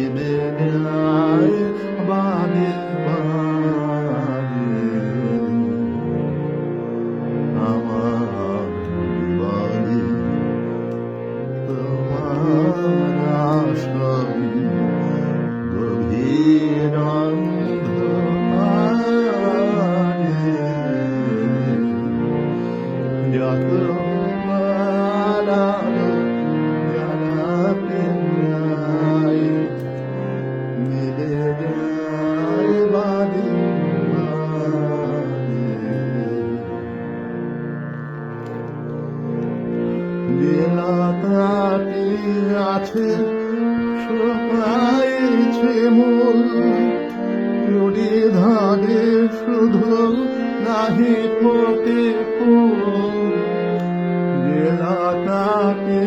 নিবে যায় বাদে বাদে আমার জীবনে তোমার আসন গভীর অন্ধকারে যত বাড়ানো জ্বালাতে যায় মিলে যায় বাদে বেলাটাতে আছে সবাইছে মূল নদী ধারে শুধু নাহি ফোটে ফুল বেলাটাতে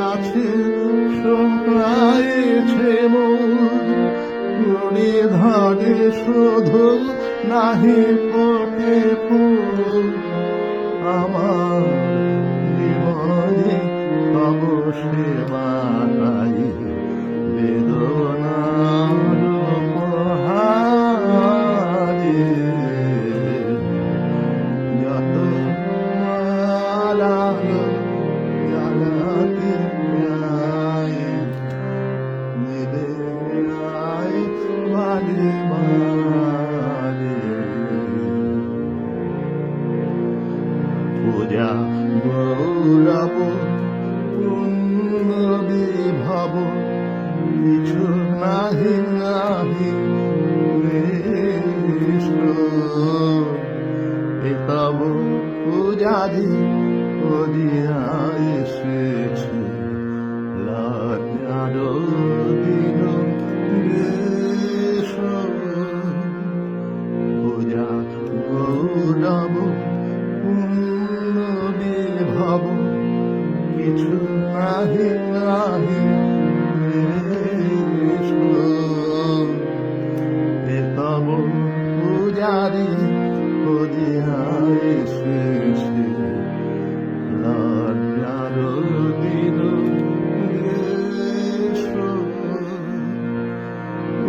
আছে সবাইছে মূল নদী ধারে শুধু নাহি ফোটে ফুল আমার জীবনে অবশ্যই নাই বেদনার উপহারে যত মালালো জ্বালাতে যায় মিলে যায় বাদে বাদে পূজা গৌরব পূর্ণ বিভব কিছু নাহি নাহি তব পূজারি করিয়া এসেছে লজ্জার দিন পূজা গৌরব পূর্ণ বিভব কিছু নাহি নাহি তব পূজারি করিয়া এসেছে লজ্জার দিন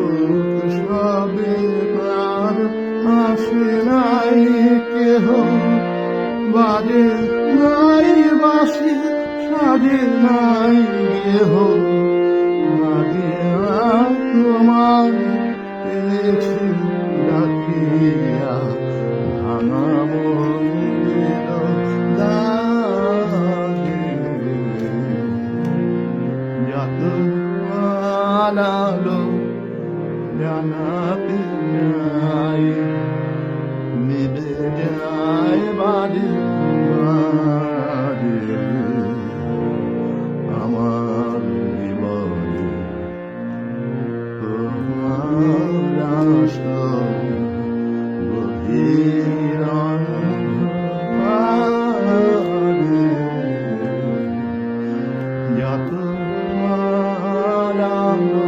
উৎসবে তার আসে নাই কেহ বাজে নাই বাসি সাজে নাই গেহ বাজিয়া তোমার এনেছি ডাকিয়া ভাঙা মন্দির দ্বারে যত আলো জানাতে যায় মিলে যায় বাড়ি বাড়ি আমার জীবনে তোমার আসন গভীর অন্ধকারে যত আলো